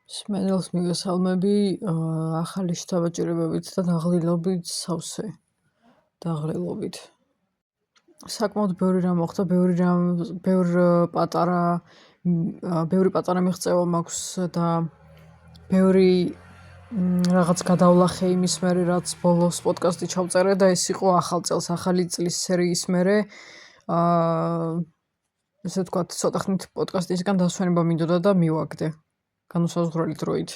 სმენელს მიგესალმები ახალი შთაბეჭდილებებით და დაღლილობით სავსე დაღლილობით. საკმაოდ ბევრი რამ მოხდა, ბევრი პატარა მიღწევა მაქვს და ბევრი რაღაც გადავლახე იმის მერე, რაც ბოლოს პოდკასტი ჩავწერე და ეს იყო ახალ წელს, ახალი წლის სერიის მერე. ესე ვთქვათ, ცოტა ხნით პოდკასტისგან დასვენება მინდოდა და მივაგდე. განუსაზღვრელი დროით,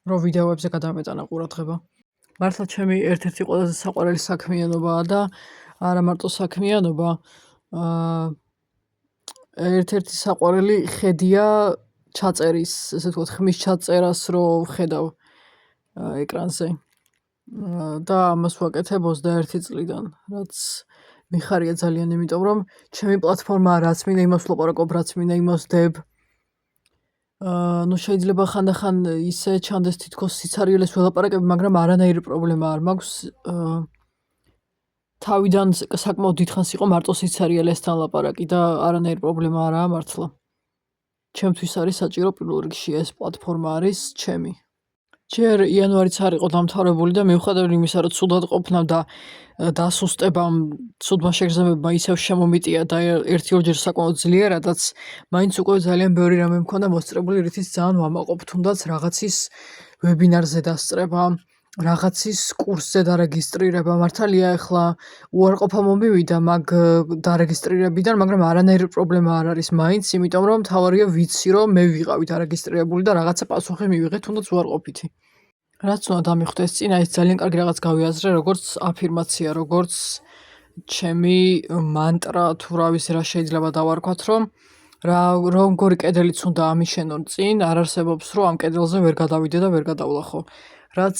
რომ ვიდეოებზე გადამეტანა ყურადღება. მართლა ჩემი ერთ-ერთი ყველაზე საყვარელი საქმიანობაა და არა მარტო საქმიანობა, ერთ-ერთი საყვარელი ხედია ჩაწერის, ესე ვთქვათ, ხმის ჩაწერას, რომ ვხედავ ეკრანზე. და ამას ვაკეთებ 21 წლიდან, რაც მიხარია ძალიან, იმიტომ რომ ჩემი პლატფორმა რაც მინდა იმას ვლაპარაკობ, რაც მინდა იმას ვდებ. შეიძლება ხანდახან ისე ჩანდეს თითქოს სიცარიელეს ველაპარაკები, მაგრამ არანაირი პრობლემა არ მაქვს. თავიდან საკმაოდ დიდხანს იყო მარტო სიცარიელესთან ლაპარაკი და არანაირი პრობლემა არაა მართლა. ჩემთვის არის საჭირო პირველ რიგში ეს პლატფორმა არის ჩემი. ჯერ იანვარიც არ იყო დამთავრებული და მიუხედავად იმისა, რომ ცუდად ყოფნამ და დასუსტებამ, ცუდმა შეგრძნებებმა ისევ შემომიტია და ერთი-ორჯერ საკმაოდ ძლიერადაც, მაინც უკვე ძალიან ბევრი რამე მქონდა მოსწრებული, რითიც ძალიან ვამაყობ, თუნდაც რაღაცის ვებინარზე დასწრება, რაღაცის კურსზე დარეგისტრირება. მართალია ახლა უარყოფა მომივიდა მაგ დარეგისტრირებიდან, მაგრამ არანაირი პრობლემა არ არის მაინც, იმიტომ რომ მთავარია ვიცი, რომ მე ვიყავი დარეგისტრირებული და რაღაცა პასუხი მივიღე, თუნდაც უარყოფითი. რაც უნდა დამიხვდეს წინა, ეს ძალიან კარგი რაღაც გავიაზრე, როგორც აფირმაცია, როგორც ჩემი მანტრა თუ რა ვიცი რა შეიძლება დავარქვათ, რომ როგორი კედელიც უნდა ამიშენონ წინ, არ არსებობს, რომ ამ კედელზე ვერ გადავიდე და ვერ გადავლახო. რაც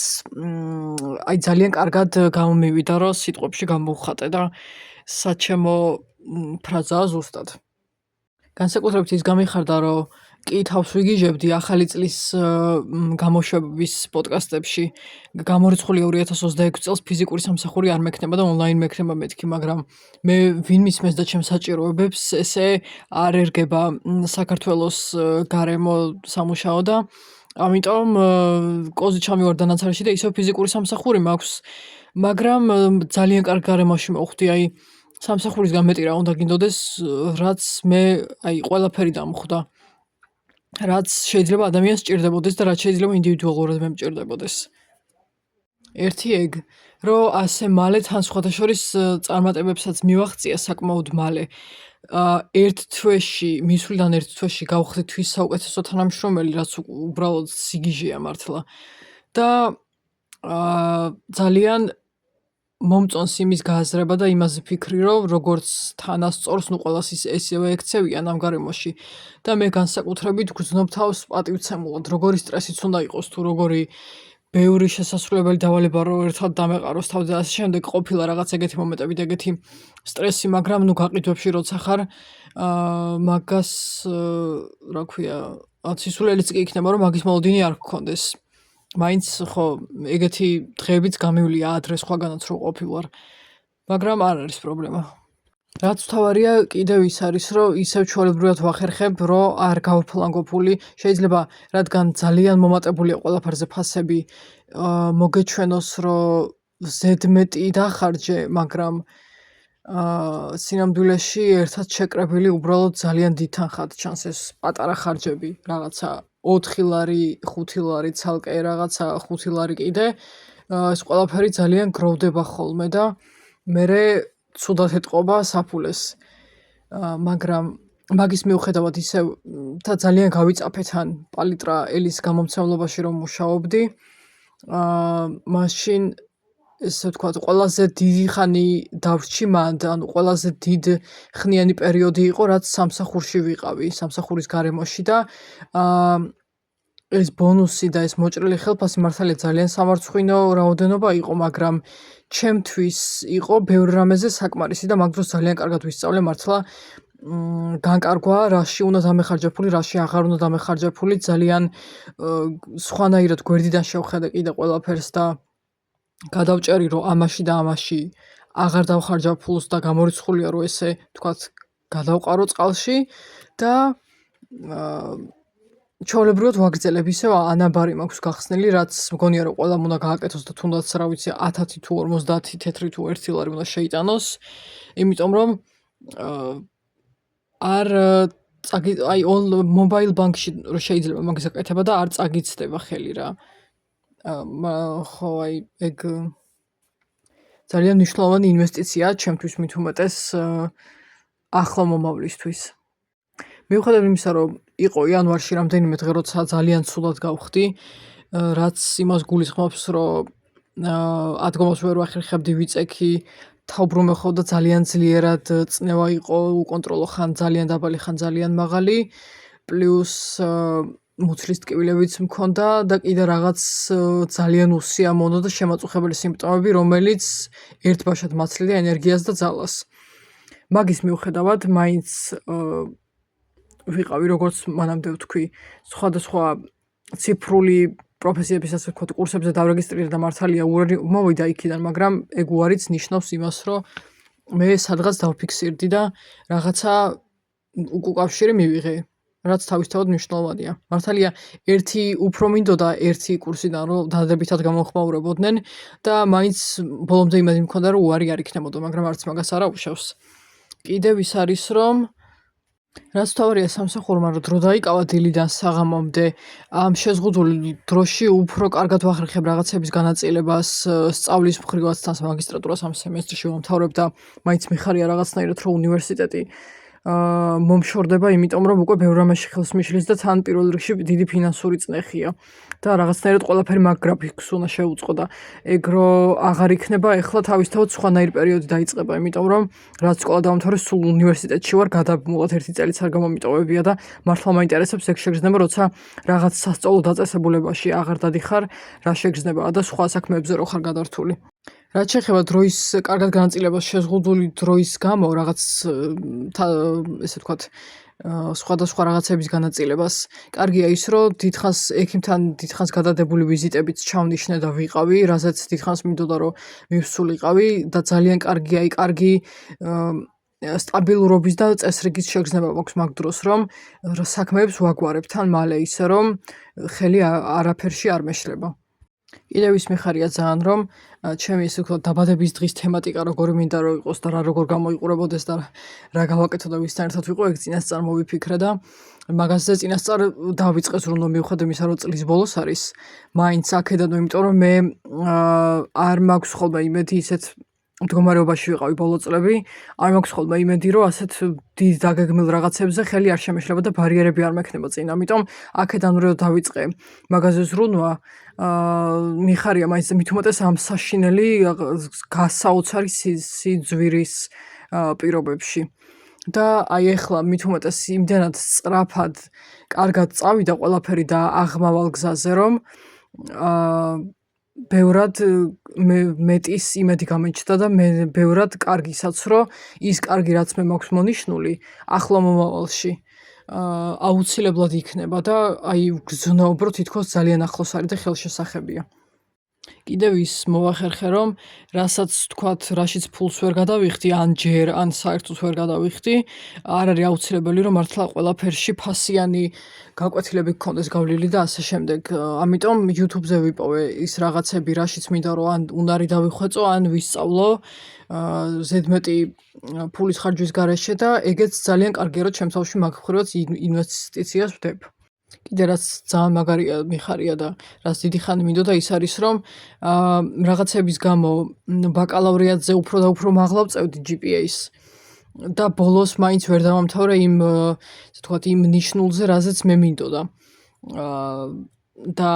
ძალიან კარგად გამომივიდა, რომ სიტყვებში გამოვხატე და საჩემო ფრაზაა ზუსტად. განსაკუთრებით ის გამიხარდა, რომ კი თავს ვიგიჟებდი ახალი წლის გამოშვების პოდკასტებში. გამორიცხული 2026 წელს ფიზიკური სამსახური არ მექნება და ონლაინ მექნება მეთქი, მაგრამ მე ვინ მისმენს და ჩემს საჭიროებებს ესე არ ერგება საქართველოს გარემო სამუშაო და ამიტომ კოზი ჩამივარდა ნაცარში და ისევ ფიზიკური სამსახური მაქვს, მაგრამ ძალიან კარგ გარემოში მოვხვდი, აი სამსახურისგან მეტი რა უნდა გინდოდეს, რაც მე ყველაფერი დამხვდა. რაც შეიძლება ადამიანს სჭირდებოდეს და რაც შეიძლება ინდივიდუალურად მე მჭირდებოდეს. ერთი ეგ, რომ ასე მალე თან სხვადასხვის წარმატებებსაც მივაღწია საკმაოდ მალე. ერთ თვეში, მისვლიდან ერთ თვეში გავხდი თვის საუკეთესო თანამშრომელი, რაც უბრალოდ სიგიჟეა მართლა. და ძალიან მომწონს იმის გააზრება და იმაზე ფიქრი, რომ როგორც თანასწორს, ყველას ისევე ექცევიან ამ გარემოში. და მე განსაკუთრებით გრძნობ თავს პატივცემულად, როგორი სტრესიც უნდა იყოს, თუ როგორი ბევრი შესასრულებელი დავალება რომ ერთად დამეყაროს თავზე და ასე შემდეგ, ყოფილა რაღაც ეგეთი მომენტები და ეგეთი სტრესი, მაგრამ გაყიდვებში როცა ხარ, მაგას რა ქვია, სისულელიც კი იქნება, რომ მაგის მოლოდინი არ გქონდეს. მაინც ხო ეგეთი დღეებიც გამივლია ადრე სხვაგანაც რო ყოფილვარ, მაგრამ არ არის პრობლემა. რაც თავარია კიდევ ის არის, რომ ისევ ჩვეულებრივად ვახერხებ, რომ არ გავფლანგოფული, შეიძლება რადგან ძალიან მომატებულია ყველაფერზე ფასები, მოგეჩვენოს, რომ ზედმეტი დახარჯე, მაგრამ სინამდვილეში ერთად შეკრებილი უბრალოდ ძალიან დიდ თანხად ჩანს ეს პატარა ხარჯები, რაღაცა 4 ლარი, 5 ლარი ცალკე, რაღაცა 5 ლარი კიდე, ეს ყველაფერი ძალიან გროვდება ხოლმე და მერე ცუდად ეტყობა საფულეს. მაგრამ მაგის მიუხედავად ისევ და ძალიან გავიწაფე თან პალიტრა ელის გამომცემლობაში რომ მუშაობდი. მაშინ ესე ვთქვათ, ყველაზე დიდი ხანი დავრჩი მანდ, ანუ ყველაზე დიდ ხნიანი პერიოდი იყო, რაც სამსახურში ვიყავი, სამსახურის გარემოში და ეს ბონუსი და ეს მოჭრილი ხელფასი მართალია ძალიან სამარცხვინო რაოდენობა იყო, მაგრამ ჩემთვის იყო ბევრ რამეზე საკმარისი და მაგ დროს ძალიან კარგად ვისწავლე მართლა განკარგვა, რაში უნდა დამეხარჯებული, რაში აღარ უნდა დამეხარჯებული, ძალიან სხვანაირად გვერდიდან შევხედე კიდე ყველაფერს და გადავჭერი, რომ ამაში და ამაში აღარ დავხარჯავ ფულს და გამორიცხულია, რომ ესე ვთქვათ, გადავყარო წყალში და ჩვეულებრივად ვაგრძელებ ისევ ანაბარი მაქვს გახსნილი, რაც მგონია რომ ყველამ უნდა გააკეთოს და თუნდაც რა ვიცი 10 თუ 50 თეთრი თუ 1 ლარი უნდა შეიტანოს, იმიტომ რომ არ აი მობაილ ბანკში რო შეიძლება მაგის აკეთება და არ წაგიცდება ხელი რა. ხო აი ეგ ძალიან მნიშვნელოვანი ინვესტიციაა ჩემთვის მით უმეტეს ახლა მომავლისთვის. მიუხედავად იმისა, რომ იყო იანვარში რამდენიმე დღე, როცა ძალიან ცუდად გავხდი, რაც იმას გულისხმობს, რომ ადგომას ვერ ვახერხებდი ვიწექი, თავბრუნ მეხოდა ძალიან ძლიერად წნევა იყო, უკონტროლო ხან ძალიან დაბალი, ხან ძალიან მაღალი, პლუს მუცლის ტკივილებიც მქონდა და კიდე რაღაც ძალიან უსიამოვნო და შემაწუხებელი სიმპტომები, რომელიც ერთბაშად მაცლიდა ენერგიას და ძალას. მაგის მიუხედავად, მაინც ვიყავი, როგორც მანამდე ვთქვი, სხვადასხვა ციფრული პროფესიების, ასე ვთქვათ, კურსებზე დავრეგისტრირდა და მართალია მოვიდა იქიდან, მაგრამ ეგ უარიც ნიშნავს იმას, რომ მე სადღაც დავფიქსირდი და რაღაცა უკავშირი მივიღე, რაც თავისთავად მნიშვნელოვანია. მართალია ერთი უფრო მინდოდა ერთი კურსიდან, რომ დადებითად გამოხმაურებოდნენ და მაინც ბოლომდე იმედი მქონდა, რომ უარი არ იქნებოდა, მაგრამ არც მაგას არ აუშავს. კიდევ ის არის, რომ რაც თავარია სამსახურმა, რომ დრო დაიკავა დილიდან საღამომდე, ამ შეზღუდული დროში უფრო კარგად ვახერხებ რაღაცების განაწილებას, სწავლის მხრივაც თან მაგისტრატურას ამ სემესტრში ვამთავრებ და მაინც მიხარია რაღაცნაირად, რომ უნივერსიტეტი მომშორდება, იმიტომ რომ უკვე ბევრ რამეში ხელს მიშლის და თან პირველ რიგში დიდი ფინანსური წნეხია და რაღაცნაირად ყველაფერი მაგ გრაფიკს უნდა შეუწყო და ეგ რო აღარ იქნება, ეხლა თავისთავად სხვანაირი პერიოდი დაიწყება, იმიტომ რომ რაც სკოლა დავამთავრე, სულ უნივერსიტეტში ვარ, გადამულად 1 წელიც არ გამომიტოვებია და მართლა მაინტერესებს ეგ შეგრძნება, როცა რაღაც სასწავლო დაწესებულებაში აღარ დადიხარ, რა შეგრძნება და სხვა საქმეებზე რო ხარ გადართული. რაც შეეხება დროის კარგად განაწილებას შეზღუდული დროის გამო, რაღაც ესე ვთქვათ, სხვადასხვა რაღაცების განაწილებას, კარგია ის, რომ დიდხანს ექიმთან დიდხანს გადადებული ვიზიტებით ჩავნიშნე და ვიყავი, რაზეც დიდხანს მინდოდა, რომ მივსულიყავი და ძალიან კარგია, კარგი სტაბილურობის და წესრიგის შეგრძნება მაქვს მაგ დროს, რომ საქმეებს ვაგვარებ თან მალე ისე, რომ ხელი არაფერში არ მეშლება. კიდევ ის მიხარია ძალიან, რომ ჩემი ესე ვთქვათ დაბადების დღის თემატიკა როგორი მინდა რომ იყოს და რა როგორ გამოიყურებოდეს და რა გავაკეთო და ვისთან ერთად ვიყო, ეგ წინასწარ მოვიფიქრე და მაგაზე წინასწარ დავიწყე ზრუნვა, მიუხედავად იმისა, რომ წლის ბოლოს არის, მაინც აქედან, იმიტომ რომ მე არ მაქვს ხოლმე იმედი ისეთ მდგომარეობაში ვიყავი ბოლო წლები, არ მაქვს ხოლმე იმედი, რომ ასეთ დიდ დაგეგმილ რაღაცებზე ხელი არ შემეშლება და ბარიერები არ მექნება წინ. ამიტომ აქედან რო დავიწყე მაგაზე ზრუნვა, მიხარია მაინც მით უმეტეს ამ საშინელი გასაოცარი სიძვირის პირობებში. და აი ეხლა მით უმეტეს იმდენად სწრაფად, კარგად წავიდა ყველაფერი და აღმავალ გზაზე, რომ ბევრად მეტის იმედი გამეჩნდა და მე ბევრად კარგისაც, რომ ის კარგი რაც მე მაქვს მონიშნული ახლო მომავალში აუცილებლად იქნება და აი გზნობრო თითქოს ძალიან ახლოს არის და ხელშესახებია. კიდევ ის მოვახერხე, რომ რასაც თქვათ, რაშიც ფულს ვერ გადავიხდი, ან ჯერ, ან საერთოდ ვერ გადავიხდი, არ არის აუცილებელი, რომ მართლა ყველაფერში ფასიანი გაკვეთილები გქონდეს გავლილი და ასე შემდეგ. ამიტომ YouTube-ზე ვიპოვე ის რაღაცები, რაშიც მინდა რომ ან უნარი დავიხვეწო, ან ვისწავლო ზედმეტი ფულის ხარჯვის გარეშე და ეგეც ძალიან კარგია, რომ ჩემ თავში მაგ მხრივაც ინვესტიციას ვდებ. კიდე რაც ძალიან მაგარია, მიხარია და რაც დიდი ხანი მინდოდა ის არის, რომ რაღაცების გამო ბაკალავრიატზე უფრო და უფრო მაღლა ვწევდი GPA-ს და ბოლოს მაინც ვერ დავამთავრე იმ, ასე ვთქვათ, იმ ნიშნულზე, რაზეც მე მინდოდა. და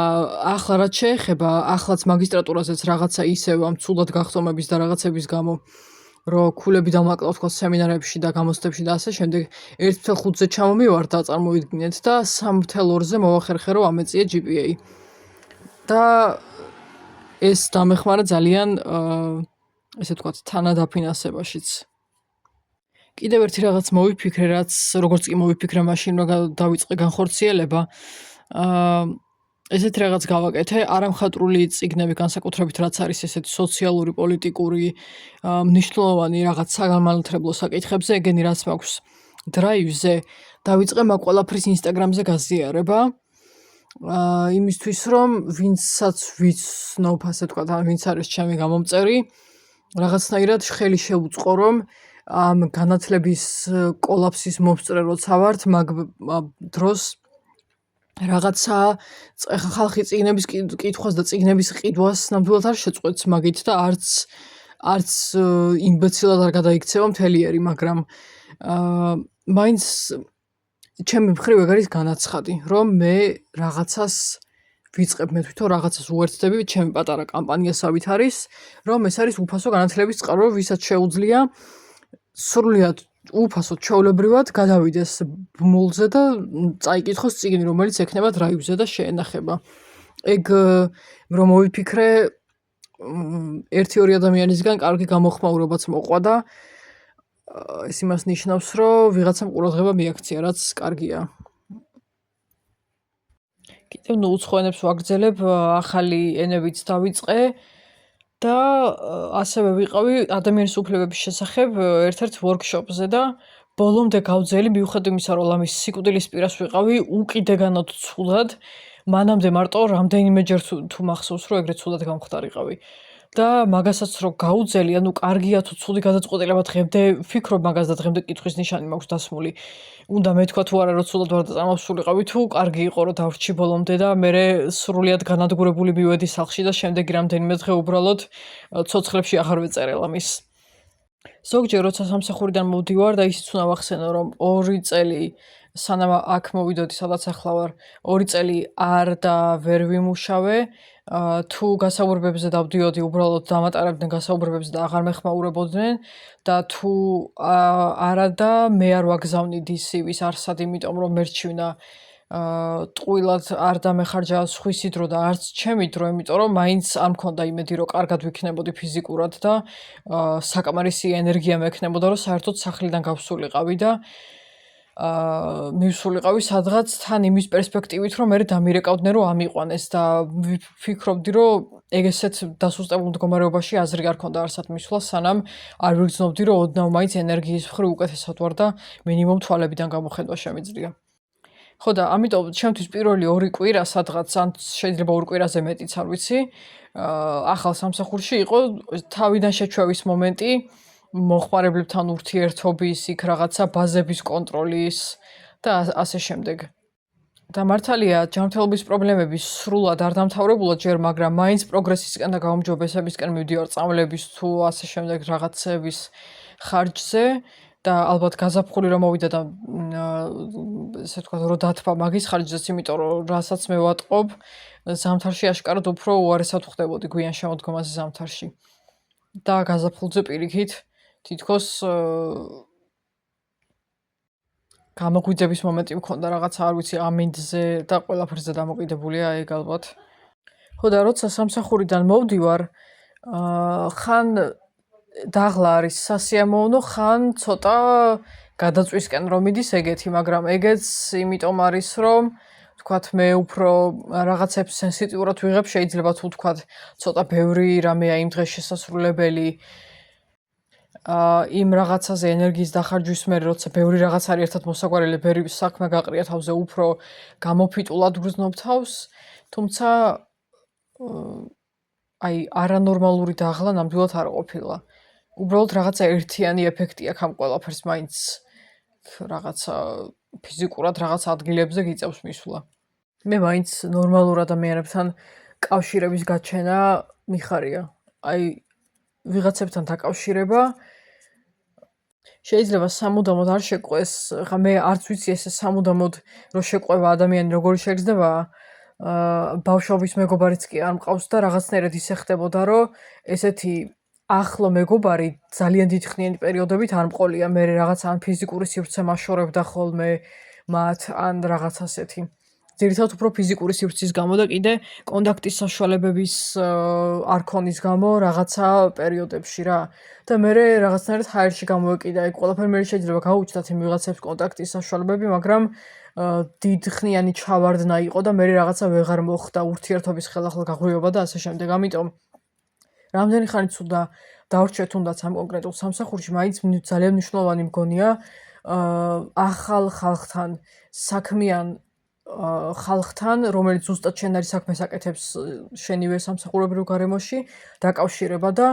ახლა რაც შეეხება, ახლაც მაგისტრატურაზეც რაღაცა ისევ ამ ცუდად გახსომების და რაღაცების გამო რომ ქულები დამაკლავ თქვა სემინარებში და გამოცდებში და ასე შემდეგ 1.5-ზე ჩამომივარ და წარმოვიდგინეთ და 3.2-ზე მოვახერხე რომ ამეწია GPA. და ეს დამეხმარა ძალიან ესე ვთქვათ თანადაფინანსებაშიც. კიდევ ერთი რაღაც მოვიფიქრე, რაც როგორც კი მოვიფიქრე, მაშინ რომ დავიწყე განხორციელება, ესეთ რაღაც გავაკეთე, არამხატვრული წიგნები განსაკუთრებით რაც არის ესეთი სოციალური, პოლიტიკური, მნიშვნელოვანი რაღაც საგანმანათლებლო საკითხებზე, ეგენი რაც მაქვს დრაივზე, დავიწყე მაგ ყველაფრის ინსტაგრამზე გაზიარება იმისთვის რომ ვინცაც ვიცნობ, ასე ვთქვათ, ვინც არის ჩემი გამომწერი, რაღაცნაირად ხელი შეუწყო, რომ ამ განათლების კოლაფსის მომსწრე როცა ვართ, მაგ დროს რაღაცა ეხლა ხალხი წიგნების კითხვას და წიგნების ყიდვას ნამდვილად არ შეწყვეტს მაგით და არც იმბეცილად არ გადაიქცევა მთელი ერი, მაგრამ მაინც ჩემი მხრივ ეგ არის განაცხადი, რომ მე რაღაცას ვიწყებ, მე თვითონ რაღაცას უერთდები ჩემი პატარა კამპანიასავით არის, რომ ეს არის უფასო განათლების წყარო, ვისაც შეუძლია სრულიად უფასოდ ჩვეულებრივად გადავიდეს ბმულზე და წაიკითხოს წიგნი, რომელიც ექნება დრაივზე და შეენახება. ეგ რომ მოვიფიქრე, ერთი-ორი ადამიანისგან კარგი გამოხმაურებაც მოყვა და ეს იმას ნიშნავს, რომ ვიღაცამ ყურადღება მიაქცია, რაც კარგია. კიდევ უცხო ენებს ვაგრძელებ, ახალი ენებიც დავიწყე და ასევე ვიყავი ადამიანის უფლებების შესახებ ერთ-ერთ ვორქშოპზე და ბოლომდე გავძელი, მიუხედავად იმისა, რომ ლამის სიკვდილის პირას ვიყავი, უკიდეგანოდ ცუდად, მანამდე მარტო რამდენიმეჯერ თუ მახსოვს, რომ ეგრეთ ცუდად გამხდარიყავი. და მაგასაც რომ გაუძელი, ანუ კარგია თუ ცუდი გადაწყვეტილება დღემდე ვფიქრობ მაგას და დღემდე კითხვის ნიშანი მაქვს დასმული. უნდა მეთქვა თუ არა რომ ცუდად ვარ და წამავსულიყავი თუ კარგი იყო რომ დავრჩი ბოლომდე და მე სრულიად განადგურებული მივედი სახლში და შემდეგი რამდენიმე დღე უბრალოდ ცოცხლებში აღარ ვეწერე ლამის. ზოგჯერ როცა სამსახურიდან მოვდივარ და ისიც უნდა ვახსენო, რომ 2 წელი სანამ აქ მოვიდოდი, სადაც ახლა ვარ, 2 წელი არ და ვერ ვიმუშავე. თუ გასაუბრებებზე დავდიოდი, უბრალოდ დამატარებდნენ გასაუბრებებზე და აღარ მეხმაურებოდნენ და თუ არა და მე არ ვაგზავნიდი CV-ს არსად, იმიტომ რომ მერჩივნა ტყუილად არ დამეხარჯა სხვისი დრო და არც ჩემი დრო, იმიტომ რომ მაინც არ მქონდა იმედი, რომ კარგად ვიქნებოდი ფიზიკურად და საკმარისი ენერგია მექნებოდა, რომ საერთოდ სახლიდან გავსულიყავი და მივსულიყავი სადღაც თან იმის პერსპექტივით, რომ მე დამირეკავდნენ, რომ ამიყვანეს და ვფიქრობდი, რომ ეგ ესეთ დასუსტებულ მდგომარეობაში აზრი არ ქონდა არსად მისვლა, სანამ არ ვიგრძნობდი, რომ ოდნავ მაინც ენერგიის მხრივ უკეთესად ვარ და მინიმუმ თვალებიდან გამოხედვა შემიძლია. ხო და ამიტომ ჩემთვის პირველი 2 კვირა სადღაც ან შეიძლება 2 კვირაზე მეტიც არ ვიცი, ახალ სამსახურში იყო თავიდან შეჩვევის მომენტი, მოხმარებლებთან ურთიერთობის, იქ რაღაცა ბაზების კონტროლის და ასე შემდეგ. და მართალია ჯანმრთელობის პრობლემები სრულად არ დამთავრებულა ჯერ, მაგრამ მაინც პროგრესისკენ და გაუმჯობესებისკენ მივდივარ წამლების თუ ასე შემდეგ რაღაცების ხარჯზე და ალბათ გაზაფხული რომ მოვიდა და ესე ვთქვათ, რომ დათვა მაგის ხარჯზეც, იმიტომ რომ რასაც მე ვატყობ, ზამთარში აშკარად უფრო უარესად ხდებოდი გვიან შემოდგომაზე ზამთარში. და გაზაფხულზე პირიქით თითქოს გამოგვიძების მომენტი მქონდა რაღაცა, არ ვიცი, ამინდზე და ყველაფერზე დამოკიდებულია ეგ ალბათ. ხო და როცა სამსახურიდან მოვდივარ, ხან დაღლა არის სასიამოვნო, ხან ცოტა გადაწვისკენ რომ მიდის ეგეთი, მაგრამ ეგეც იმიტომ არის, რომ ვთქვათ, მე უფრო რაღაცებს სენსიტიურად ვიღებ, შეიძლება თუ ვთქვათ, ცოტა ბევრი რამეა იმ დღეს შესასრულებელი. იმ რაღაცაზე ენერგიის დახარჯვის მერე, როცა ბევრი რაღაც არის ერთად მოსაგვარებელი, ბევრი საქმე გაყრია თავზე, უფრო გამოფიტულად ვგრძნობ თავს, თუმცა აი არანორმალური დაღლა ნამდვილად არ ყოფილა. უბრალოდ რაღაცა ერთიანი ეფექტი აქვს ამ ყველაფერს, მაინც რაღაცა ფიზიკურად რაღაც ადგილებზე გიწევს მისვლა. მე მაინც ნორმალურ ადამიანებთან კავშირების გაჩენა მიხარია. აი ვიღაცებთან დაკავშირება შეიძლება სამუდამოდ არ შეყვეს, ხა მე არც ვიცი ესე სამუდამოდ რომ შეყვება ადამიანი როგორი შეგრძნება, ბავშვობის მეგობარიც კი არ მყავს და რაღაცნაირად ისე ხდებოდა, რომ ესეთი ახლო მეგობარი ძალიან დიდხნიანი პერიოდებით არ მყოლია, მე რაღაც ან ფიზიკური სივრცე მაშორებდა ხოლმე მათ, ან რაღაც ასეთი. ძირითადად უფრო ფიზიკური სივრცის გამო და კიდე კონტაქტის საშუალებების არ ქონის გამო რაღაცა პერიოდებში რა. და მე რაღაცნაირად ჰაერში გამოვეკიდა ეგ ყველაფერი, მე შეიძლება გაუჩნდათ იმ ვიღაცებს კონტაქტის საშუალებები, მაგრამ დიდხნიანი ჩავარდნა იყო და მე რაღაცა ვეღარ მოხდა ურთიერთობის ხელახლა გაღვივება და ასე შემდეგ. ამიტომ რამდენი ხანიც უნდა დავრჩე თუნდაც ამ კონკრეტულ სამსახურში, მაინც ძალიან მნიშვნელოვანი მგონია ახალ ხალხთან საქმიან ხალხთან, რომელიც ზუსტად შენარის საქმეს აკეთებს შენივე სამსახურებრივ გარემოში, დაკავშირება და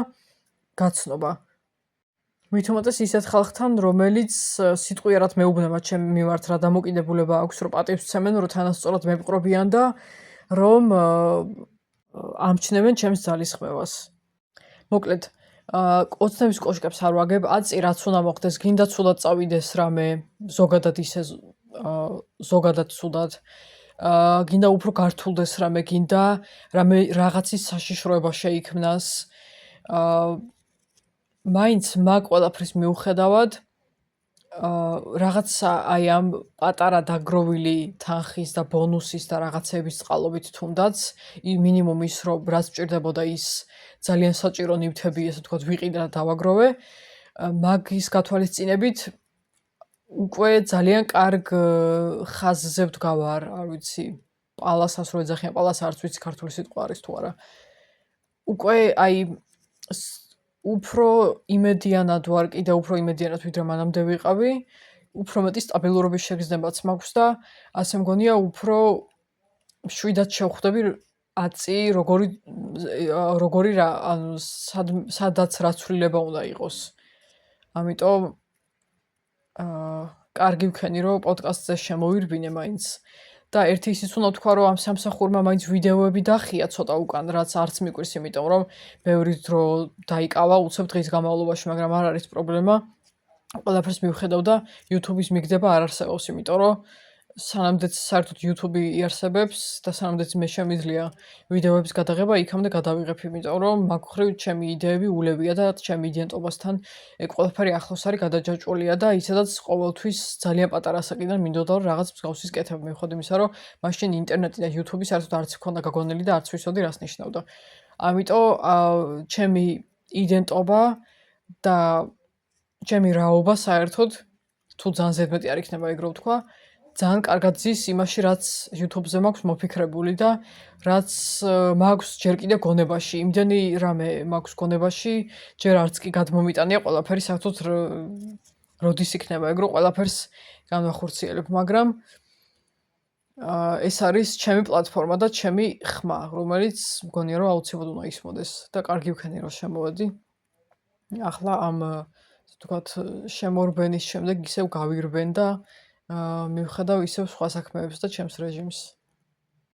გაცნობა. მით უმეტეს ისეთ ხალხთან, რომელიც სიტყვიერად მეუბნება ჩემ მიმართ რა დამოკიდებულება აქვს, რომ პატივს სცემენ, რომ თანასწორად მემყრობიან და რომ ამჩნევენ ჩემს ძალისხმევას. მოკლედ, ოცნების კოშკებს არ ვაგებ, აწი რაც უნდა მოხდეს, გინდა ცუდად წავიდეს რამე, ზოგადად ისე ზოგადად ცუდად. გინდა უფრო გართულდეს რამე, გინდა რამე რაღაცის საშიშროება შეიქმნას. მაინც მაგ ყველაფრის მიუხედავად, რაღაცა აი ამ პატარა დაგროვილი თანხის და ბონუსის და რაღაცების წყალობით თუნდაც, მინიმუმ ის, რომ რაც მჭირდებოდა ის ძალიან საჭირო ნივთები, ესე ვთქვათ, ვიყიდე და დავაგროვე, მაგის გათვალისწინებით უკვე ძალიან კარგ ხაზზე ვდგავარ, არ ვიცი, პალასას რო ეძახიან, პალას არც ვიცი ქართული სიტყვა არის თუ არა. უკვე აი უფრო იმედიანად ვარ, კიდე უფრო იმედიანად ვიდრე მანამდე ვიყავი, უფრო მეტი სტაბილურობის შეგრძნებაც მაქვს და ასე მგონია უფრო შვიდად შევხვდები აწი როგორი რა, ანუ სადაც რა ცვლილება უნდა იყოს. ამიტომ კარგი ვქენი, რომ პოდკასტზე შემოვირბინე მაინც. და ერთი ისიც უნდა ვთქვა, რომ ამ სამსახურმა მაინც ვიდეოები დახია ცოტა უკან, რაც არც მიკვირს, იმიტომ რომ ბევრი დრო დაიკავა უცებ დღის განმავლობაში, მაგრამ არ არის პრობლემა. ყველაფერს მივხედავ და YouTube-ის მიგდება არ არსებობს, იმიტომ რომ სანამდეც საერთოდ YouTube იარსებებს და სანამდეც მე შემიძლია ვიდეოების გადაღება, იქამდე გადავიღებ, იმიტომ რომ მაგ მხრივ ჩემი იდეები ულევია და ჩემი იდენტობასთან ეგ ყველაფერი ახლოს არის გადაჯაჭვულია და ისედაც ყოველთვის ძალიან პატარა ასაკიდან მინდოდა რომ რაღაც მსგავსის კეთებ, მიუხედავად იმისა, რომ მაშინ ინტერნეტი და YouTube საერთოდ არც მქონდა გაგონილი და არც ვიცოდი რას ნიშნავდა. ამიტომ ჩემი იდენტობა და ჩემი რაობა საერთოდ თუ ძალიან ზედმეტი არ იქნება ეგ რო ვთქვა, ძალიან კარგად ზის იმაში, რაც YouTube-ზე მაქვს მოფიქრებული და რაც მაქვს ჯერ კიდე გონებაში. იმდენი რამე მაქვს გონებაში, ჯერ არც კი გადმომიტანია ყველაფერი საერთოდ როდის იქნება ეგ რო ყველაფერს განვახორციელებ, მაგრამ ეს არის ჩემი პლატფორმა და ჩემი ხმა, რომელიც მგონია რომ აუცილებლად უნდა ისმოდეს და კარგი ვქენი რომ შემოვედი. ახლა ამ ვთქვათ შემორბენის შემდეგ ისევ გავირბენ და მივხედავ ისევ სხვა საქმეებს და ჩემს რეჟიმს.